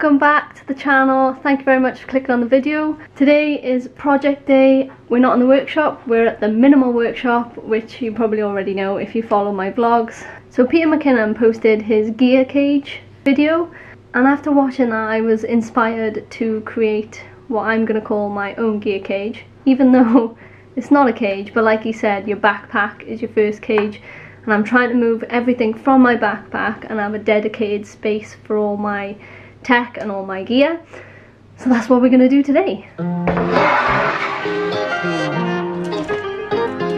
welcome back to the channel. Thank you very much for clicking on the video. Today is project day. We're not in the workshop, we're at the minimal workshop, which you probably already know if you follow my vlogs. So Peter McKinnon posted his gear cage video, and after watching that I was inspired to create what I'm going to call my own gear cage, even though it's not a cage, but like he said, your backpack is your first cage. And I'm trying to move everything from my backpack and have a dedicated space for all my tech and all my gear. So that's what we're going to do today.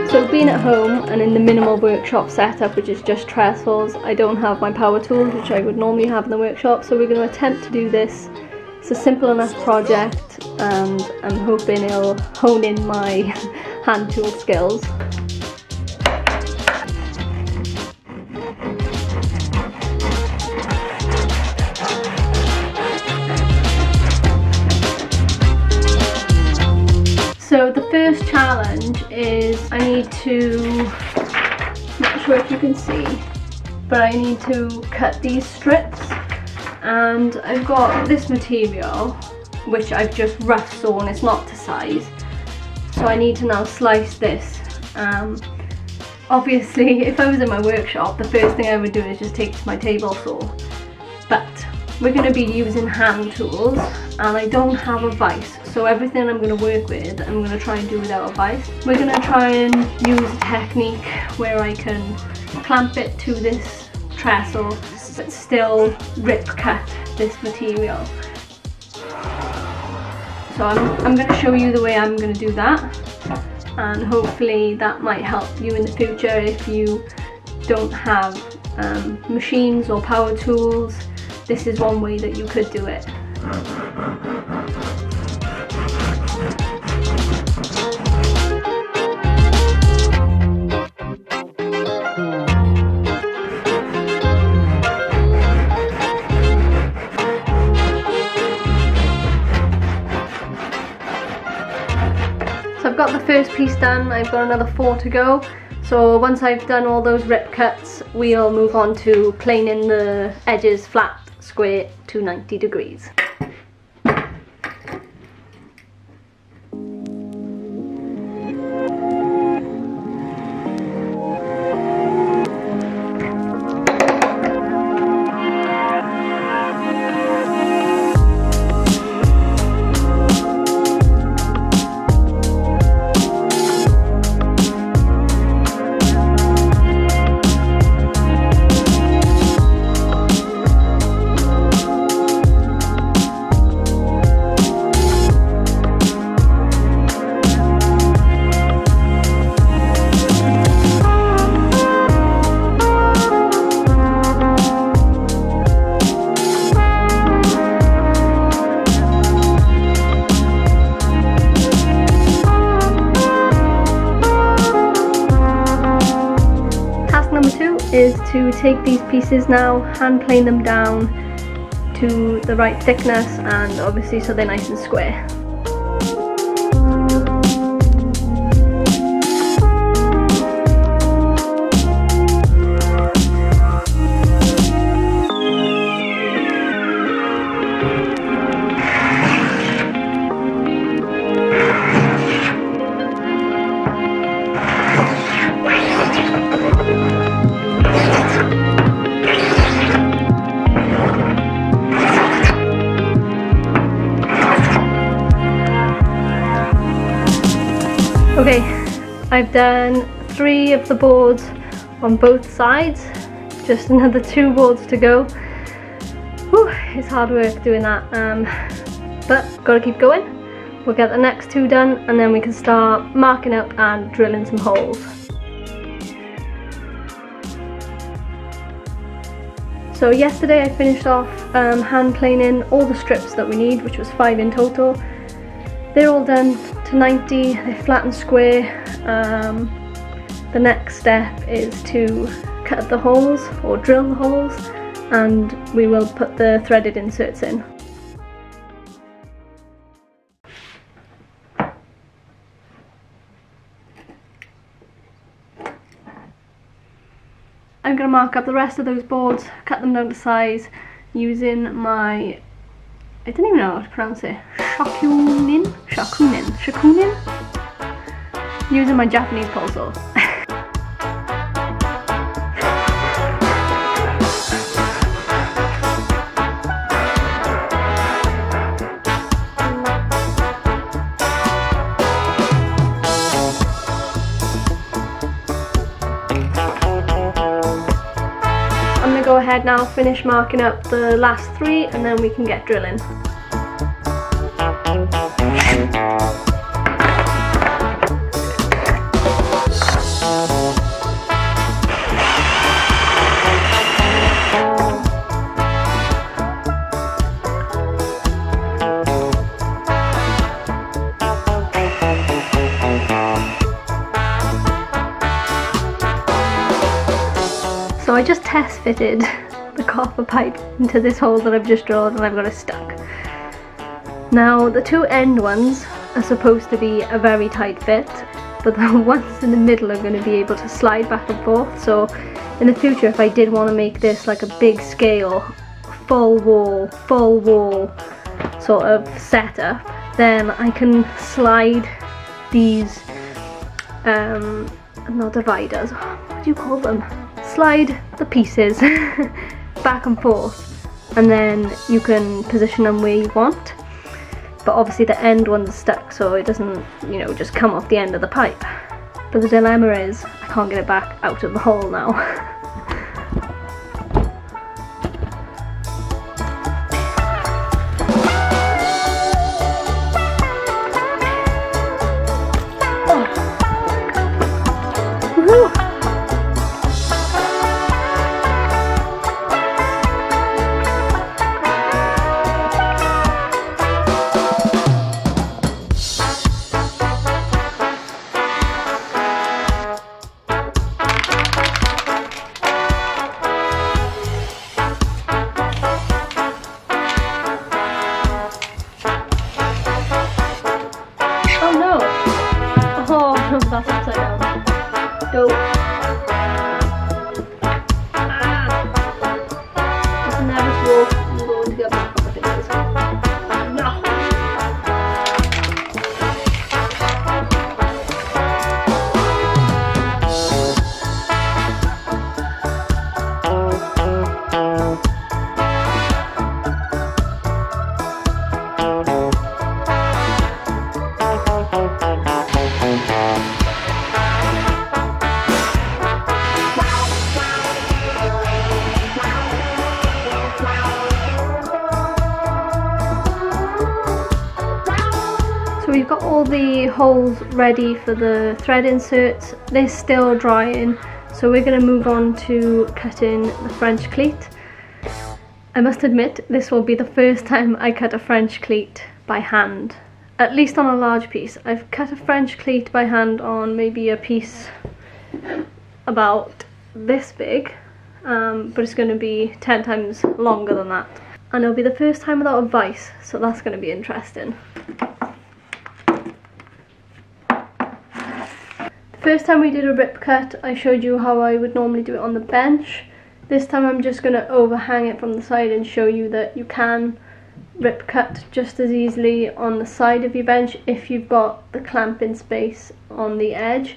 So being at home and in the minimal workshop setup, which is just trestles, I don't have my power tools, which I would normally have in the workshop, so we're going to attempt to do this. It's a simple enough project and I'm hoping it'll hone in my hand tool skills. So the first challenge is I need to, not sure if you can see, but I need to cut these strips, and I've got this material which I've just rough sawn, it's not to size, so I need to now slice this. Obviously if I was in my workshop the first thing I would do is just take my table saw, but we're going to be using hand tools and I don't have a vise, so everything I'm going to work with I'm going to try and do without a vise. We're going to try and use a technique where I can clamp it to this trestle but still rip cut this material. So I'm going to show you the way I'm going to do that, and hopefully that might help you in the future if you don't have machines or power tools. This is one way that you could do it. So I've got the first piece done, I've got another 4 to go. So once I've done all those rip cuts, we'll move on to planing the edges flat, square to 90 degrees. Is to take these pieces now, hand plane them down to the right thickness, and obviously so they're nice and square. Okay, I've done 3 of the boards on both sides, just another 2 boards to go. Whew, it's hard work doing that, but gotta keep going. We'll get the next 2 done and then we can start marking up and drilling some holes. So yesterday I finished off hand planing all the strips that we need, which was 5 in total. They're all done to 90, they're flat and square. The next step is to cut the holes or drill the holes, and we will put the threaded inserts in. I'm going to mark up the rest of those boards, cut them down to size using my I don't even know how to pronounce it. Shakunin? Using my Japanese puzzle. Go ahead now, finish marking up the last 3 and then we can get drilling. So I just test fitted the copper pipe into this hole that I've just drilled and I've got it stuck. Now the 2 end ones are supposed to be a very tight fit, but the ones in the middle are going to be able to slide back and forth. So in the future, if I did want to make this like a big scale, full wall sort of setup, then I can slide these, not dividers, what do you call them? Slide the pieces back and forth, and then you can position them where you want. But obviously the end one's stuck, so it doesn't, you know, just come off the end of the pipe. But the dilemma is I can't get it back out of the hole now. That's upside down. Dope. It's a nervous walk. I'm going to get back on my fingers. No. We've got all the holes ready for the thread inserts. They're still drying, so we're going to move on to cutting the French cleat. I must admit, this will be the first time I cut a French cleat by hand, at least on a large piece. I've cut a French cleat by hand on maybe a piece about this big, but it's going to be 10 times longer than that. And it'll be the first time without a vise, so that's going to be interesting. First time we did a rip cut, I showed you how I would normally do it on the bench. This time I'm just going to overhang it from the side and show you that you can rip cut just as easily on the side of your bench if you've got the clamping space on the edge.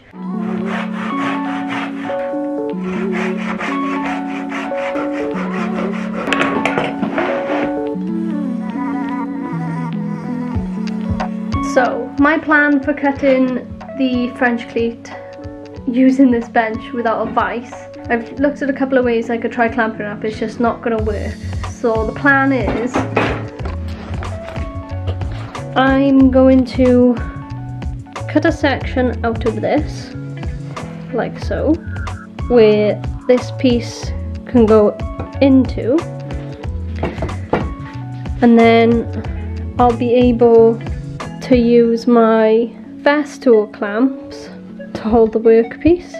So my plan for cutting the French cleat using this bench without a vise, I've looked at a couple of ways I could try clamping it up, it's just not going to work. So the plan is I'm going to cut a section out of this, like so, where this piece can go into, and then I'll be able to use my Festool clamps to hold the workpiece.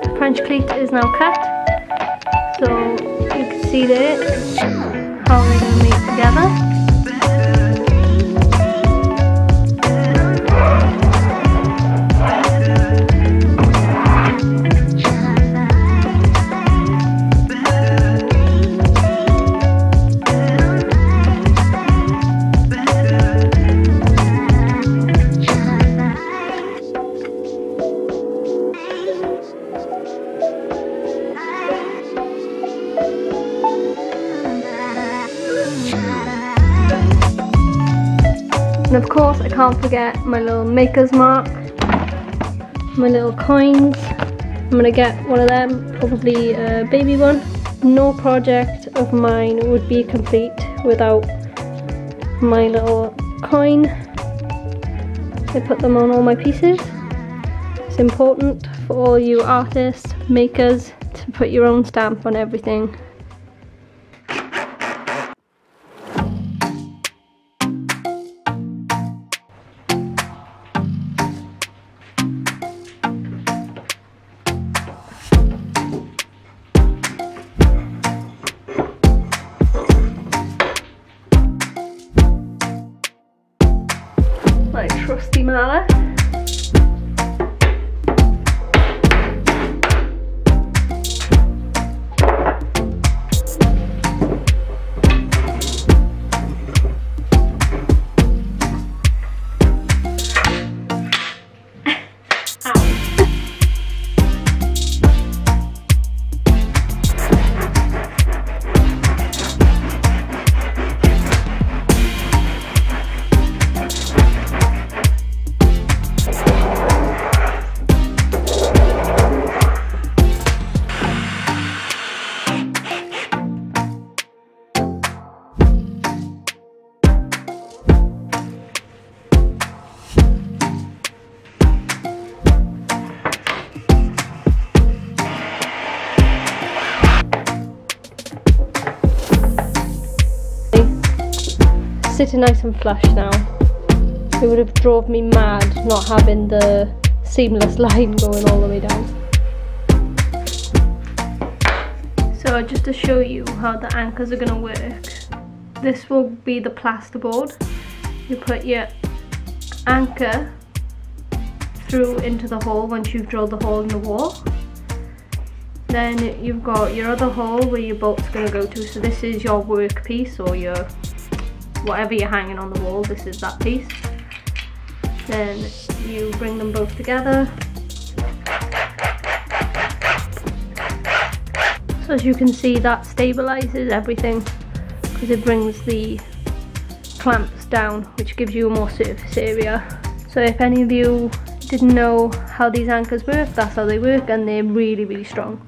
The French cleat is now cut, so you can see there how they're going to meet together. And of course I can't forget my little maker's mark, my little coins. I'm gonna get one of them, probably a baby one. No project of mine would be complete without my little coin. I put them on all my pieces. It's important for all you artists, makers, to put your own stamp on everything. My trusty mallet. Sitting nice and flush now. It would have drove me mad not having the seamless line going all the way down. So just to show you how the anchors are going to work, this will be the plasterboard. You put your anchor through into the hole once you've drilled the hole in the wall. Then you've got your other hole where your bolt's going to go to. So this is your work piece, or your whatever you're hanging on the wall, this is that piece. Then you bring them both together. So as you can see, that stabilizes everything because it brings the clamps down, which gives you a more surface area. So if any of you didn't know how these anchors work, that's how they work, and they're really, really strong.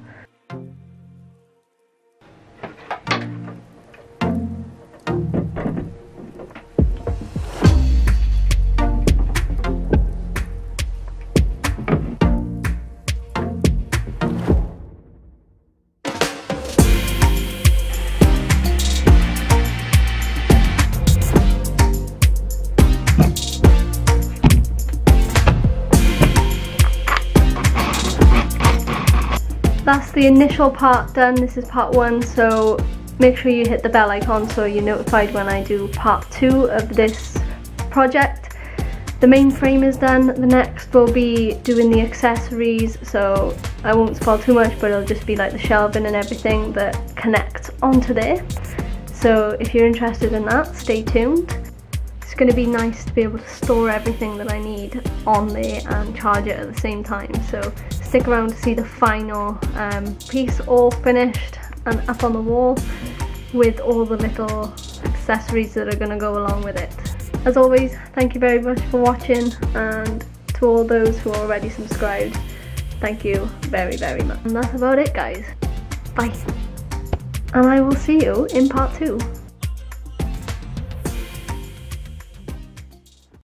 That's the initial part done. This is part one, so make sure you hit the bell icon so you're notified when I do part two of this project. The main frame is done. The next will be doing the accessories, so I won't spoil too much, but it'll just be like the shelving and everything that connects onto there. So if you're interested in that, stay tuned. It's going to be nice to be able to store everything that I need on there and charge it at the same time. So stick around to see the final piece all finished and up on the wall with all the little accessories that are going to go along with it. As always, thank you very much for watching, and to all those who are already subscribed, thank you very, very much. And that's about it, guys. Bye. And I will see you in part two.